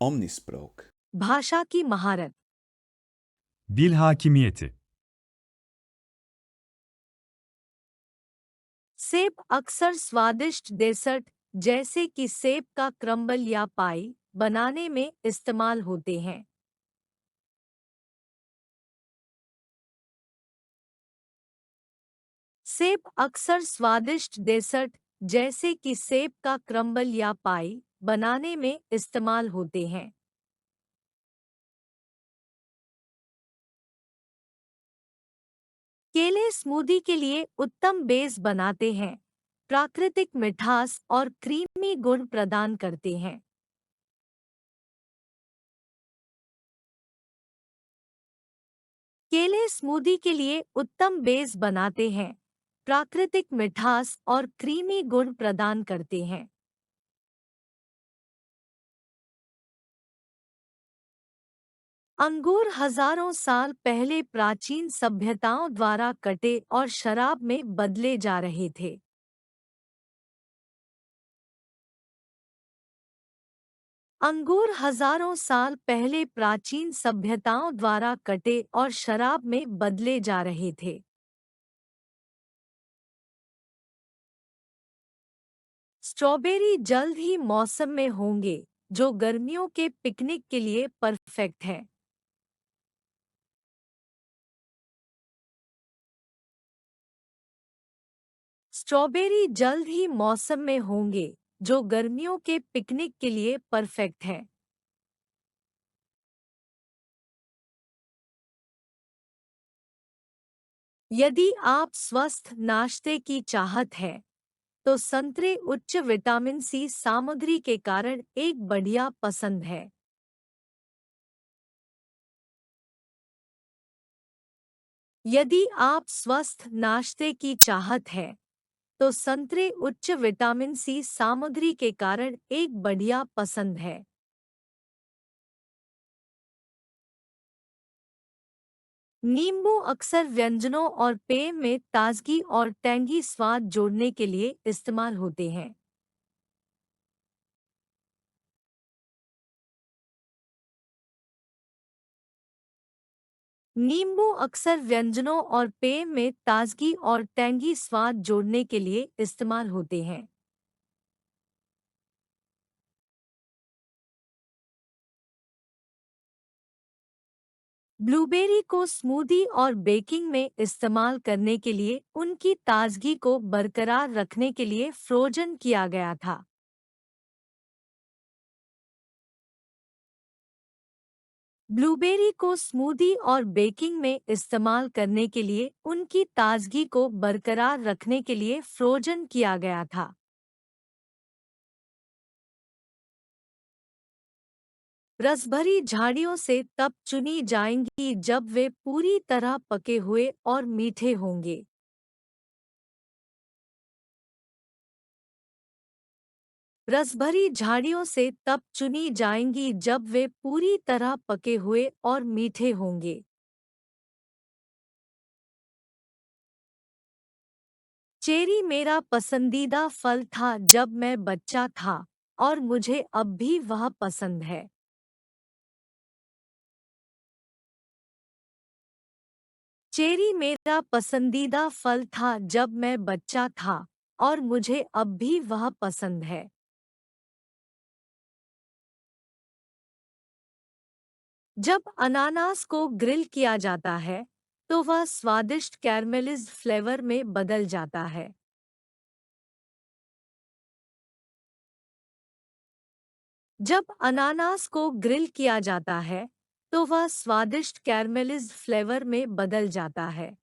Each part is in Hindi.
Omnisprook. भाषा की महारत। Dil hakimiyeti. सेब अक्सर स्वादिष्ट डेसर्ट जैसे कि सेब का क्रम्बल या पाई बनाने में इस्तेमाल होते हैं। सेब अक्सर स्वादिष्ट डेसर्ट जैसे कि सेब का क्रम्बल या पाई बनाने में इस्तेमाल होते हैं। केले स्मूदी के लिए उत्तम बेस बनाते हैं, प्राकृतिक मिठास और क्रीमी गुण प्रदान करते हैं। केले स्मूदी के लिए उत्तम बेस बनाते हैं, प्राकृतिक मिठास और क्रीमी गुण प्रदान करते हैं। अंगूर हजारों साल पहले प्राचीन सभ्यताओं द्वारा कटे और शराब में बदले जा रहे थे। अंगूर हजारों साल पहले प्राचीन सभ्यताओं द्वारा कटे और शराब में बदले जा रहे थे। स्ट्रॉबेरी जल्द ही मौसम में होंगे, जो गर्मियों के पिकनिक के लिए परफेक्ट है। स्ट्रॉबेरी जल्द ही मौसम में होंगे, जो गर्मियों के पिकनिक के लिए परफेक्ट है। यदि आप स्वस्थ नाश्ते की चाहत है, तो संतरे उच्च विटामिन सी सामग्री के कारण एक बढ़िया पसंद है। यदि आप स्वस्थ नाश्ते की चाहत है, तो संतरे उच्च विटामिन सी सामग्री के कारण एक बढ़िया पसंद है। नींबू अक्सर व्यंजनों और पेय में ताजगी और टैंगी स्वाद जोड़ने के लिए इस्तेमाल होते हैं। नींबू अक्सर व्यंजनों और पेय में ताजगी और टैंगी स्वाद जोड़ने के लिए इस्तेमाल होते हैं। ब्लूबेरी को स्मूदी और बेकिंग में इस्तेमाल करने के लिए उनकी ताजगी को बरकरार रखने के लिए फ्रोजन किया गया था। ब्लूबेरी को स्मूदी और बेकिंग में इस्तेमाल करने के लिए उनकी ताजगी को बरकरार रखने के लिए फ्रोजन किया गया था। रसभरी झाड़ियों से तब चुनी जाएंगी जब वे पूरी तरह पके हुए और मीठे होंगे। रसभरी झाड़ियों से तब चुनी जाएंगी जब वे पूरी तरह पके हुए और मीठे होंगे। चेरी मेरा पसंदीदा फल था जब मैं बच्चा था, और मुझे अब भी वह पसंद है। चेरी मेरा पसंदीदा फल था जब मैं बच्चा था, और मुझे अब भी वह पसंद है। जब अनानास को ग्रिल किया जाता है, तो वह स्वादिष्ट कैरमेलिज्ड फ्लेवर में बदल जाता है। जब अनानास को ग्रिल किया जाता है, तो वह स्वादिष्ट कैरमेलिज्ड फ्लेवर में बदल जाता है।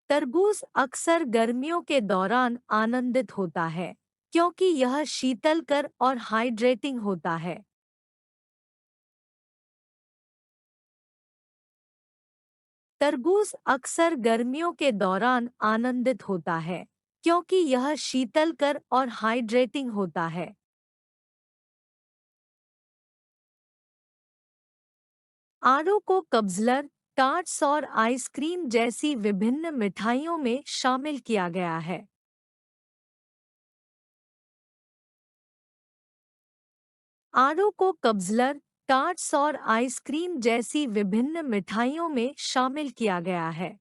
तरबूज अक्सर गर्मियों के दौरान आनंदित होता है, क्योंकि यह शीतलकर और हाइड्रेटिंग होता है। तरबूज अक्सर गर्मियों के दौरान आनंदित होता है, क्योंकि यह शीतलकर और हाइड्रेटिंग होता है। आड़ू को कब्ज़लर, टार्ट्स और आइसक्रीम जैसी विभिन्न मिठाइयों में शामिल किया गया है। आड़ू को कब्ज़लर, टार्ट्स और आइसक्रीम जैसी विभिन्न मिठाइयों में शामिल किया गया है।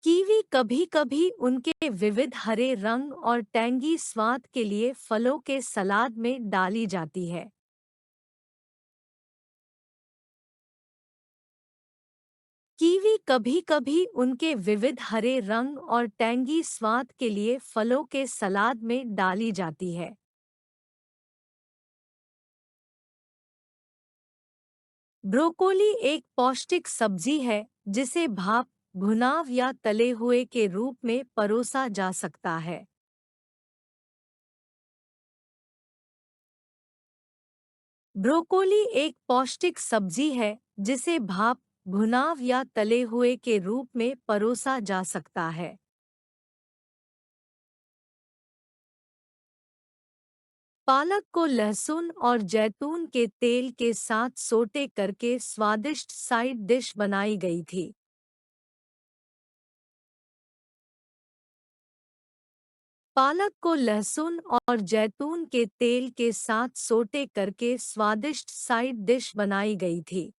कीवी कभी-कभी उनके विविध हरे रंग और टैंगी स्वाद के लिए फलों के सलाद में डाली जाती है। कीवी कभी-कभी उनके विविध हरे रंग और टैंगी स्वाद के लिए फलों के सलाद में डाली जाती है। ब्रोकोली एक पौष्टिक सब्जी है जिसे भाप, भुनाव या तले हुए के रूप में परोसा जा सकता है। ब्रोकोली एक पौष्टिक सब्जी है जिसे भाप, भुनाव या तले हुए के रूप में परोसा जा सकता है। पालक को लहसुन और जैतून के तेल के साथ सोटे करके स्वादिष्ट साइड डिश बनाई गई थी। पालक को लहसुन और जैतून के तेल के साथ सोटे करके स्वादिष्ट साइड डिश बनाई गई थी।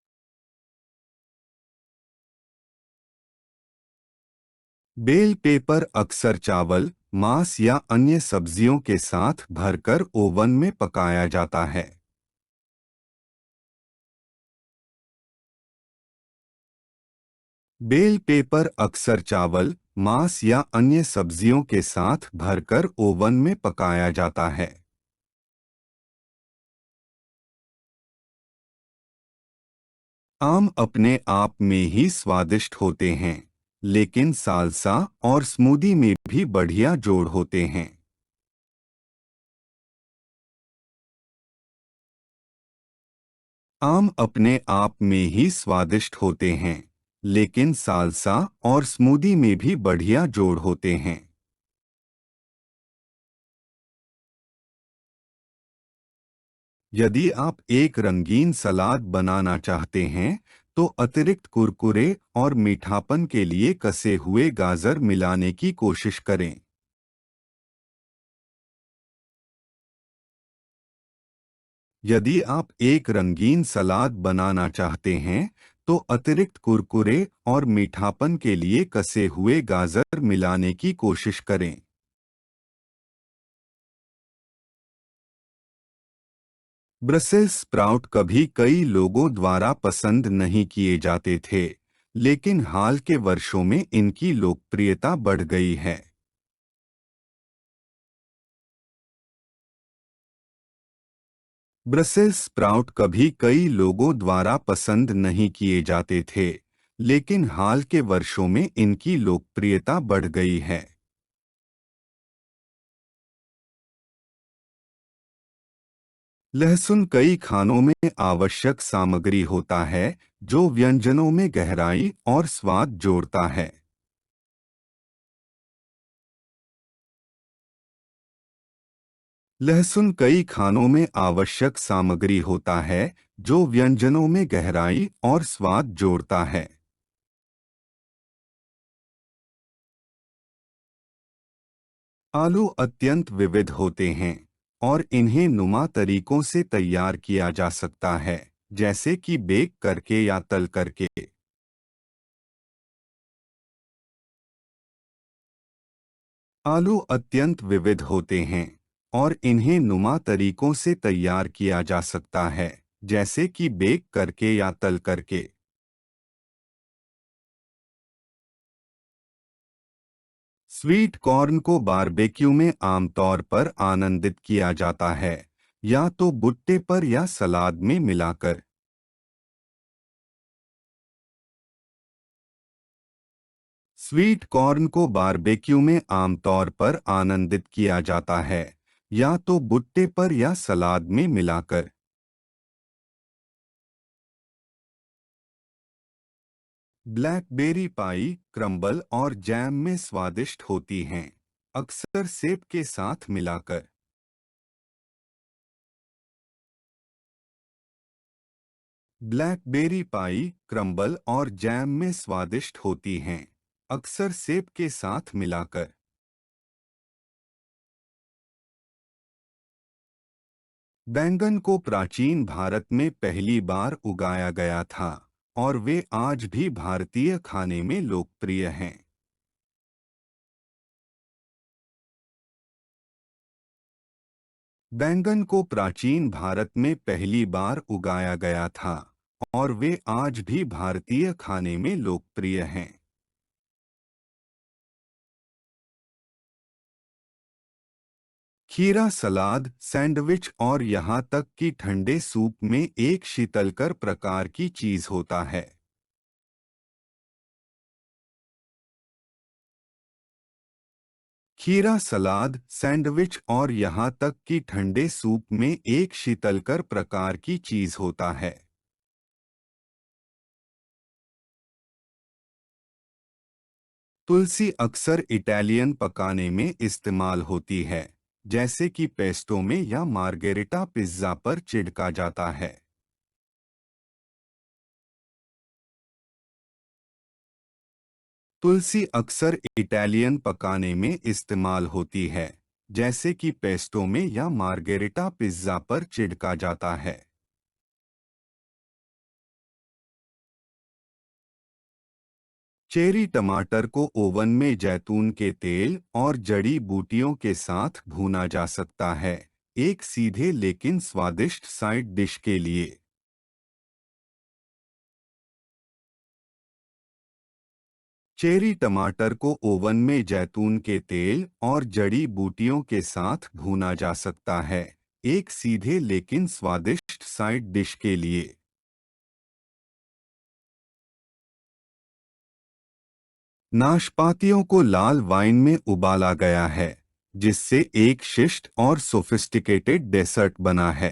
बेल पेपर अक्सर चावल, मांस या अन्य सब्जियों के साथ भरकर ओवन में पकाया जाता है। बेल पेपर अक्सर चावल, मांस या अन्य सब्जियों के साथ भरकर ओवन में पकाया जाता है। आम अपने आप में ही स्वादिष्ट होते हैं, लेकिन सालसा और स्मूदी में भी बढ़िया जोड़ होते हैं। आम अपने आप में ही स्वादिष्ट होते हैं, लेकिन सालसा और स्मूदी में भी बढ़िया जोड़ होते हैं। यदि आप एक रंगीन सलाद बनाना चाहते हैं, तो अतिरिक्त कुरकुरे और मीठापन के लिए कसे हुए गाजर मिलाने की कोशिश करें। यदि आप एक रंगीन सलाद बनाना चाहते हैं, तो अतिरिक्त कुरकुरे और मीठापन के लिए कसे हुए गाजर मिलाने की कोशिश करें। ब्रसेल्स स्प्राउट कभी कई लोगों द्वारा पसंद नहीं किए जाते थे, लेकिन हाल के वर्षों में इनकी लोकप्रियता बढ़ गई है। ब्रसेल्स स्प्राउट कभी कई लोगों द्वारा पसंद नहीं किए जाते थे, लेकिन हाल के वर्षों में इनकी लोकप्रियता बढ़ गई है। लहसुन कई खानों में आवश्यक सामग्री होता है, जो व्यंजनों में गहराई और स्वाद जोड़ता है। लहसुन कई खानों में आवश्यक सामग्री होता है, जो व्यंजनों में गहराई और स्वाद जोड़ता है। आलू अत्यंत विविध होते हैं और इन्हें नुमा तरीकों से तैयार किया जा सकता है, जैसे कि बेक करके या तल करके। आलू अत्यंत विविध होते हैं और इन्हें नुमा तरीकों से तैयार किया जा सकता है, जैसे कि बेक करके या तल करके। स्वीट कॉर्न को बारबेक्यू में आमतौर पर आनंदित किया जाता है, या तो भुट्टे पर या सलाद में मिलाकर। स्वीट कॉर्न को बारबेक्यू में आमतौर पर आनंदित किया जाता है, या तो भुट्टे पर या सलाद में मिलाकर। ब्लैकबेरी पाई क्रम्बल और जैम में स्वादिष्ट होती हैं, अक्सर सेब के साथ मिलाकर। ब्लैकबेरी पाई क्रम्बल और जैम में स्वादिष्ट होती हैं, अक्सर सेब के साथ मिलाकर। बैंगन को प्राचीन भारत में पहली बार उगाया गया था और वे आज भी भारतीय खाने में लोकप्रिय हैं। बैंगन को प्राचीन भारत में पहली बार उगाया गया था और वे आज भी भारतीय खाने में लोकप्रिय हैं। खीरा सलाद, सैंडविच और यहाँ तक कि ठंडे सूप में एक शीतलकर प्रकार की चीज होता है। खीरा सलाद, सैंडविच और यहाँ तक कि ठंडे सूप में एक शीतलकर प्रकार की चीज होता है। तुलसी अक्सर इटालियन पकाने में इस्तेमाल होती है, जैसे कि पेस्टो में या मार्गेरिटा पिज्जा पर छिड़का जाता है। तुलसी अक्सर इटालियन पकाने में इस्तेमाल होती है, जैसे कि पेस्टो में या मार्गेरिटा पिज्जा पर छिड़का जाता है। चेरी टमाटर को ओवन में जैतून के तेल और जड़ी बूटियों के साथ भूना जा सकता है, एक सीधे लेकिन स्वादिष्ट साइड डिश के लिए। चेरी टमाटर को ओवन में जैतून के तेल और जड़ी बूटियों के साथ भूना जा सकता है, एक सीधे लेकिन स्वादिष्ट साइड डिश के लिए। नाशपातियों को लाल वाइन में उबाला गया है, जिससे एक शिष्ट और सोफिस्टिकेटेड डेसर्ट बना है।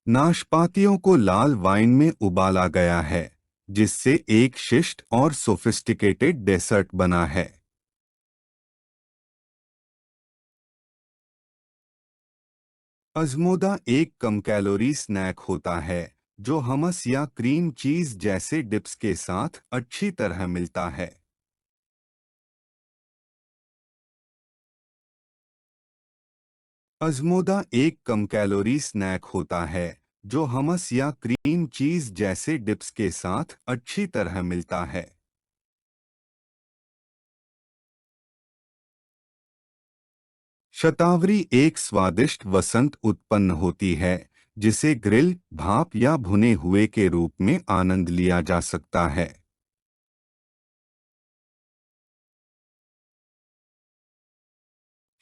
नाशपातियों को लाल वाइन में उबाला गया है, जिससे एक शिष्ट और सोफिस्टिकेटेड डेसर्ट बना है। अज़मोदा एक कम कैलोरी स्नैक होता है जो हमस या क्रीम चीज जैसे डिप्स के साथ अच्छी तरह मिलता है। अज़मोदा एक कम कैलोरी स्नैक होता है जो हमस या क्रीम चीज जैसे डिप्स के साथ अच्छी तरह मिलता है। शतावरी एक स्वादिष्ट वसंत उत्पन्न होती है जिसे ग्रिल, भाप या भुने हुए के रूप में आनंद लिया जा सकता है।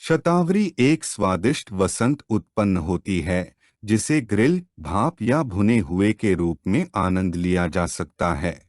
शतावरी एक स्वादिष्ट वसंत उत्पन्न होती है जिसे ग्रिल, भाप या भुने हुए के रूप में आनंद लिया जा सकता है।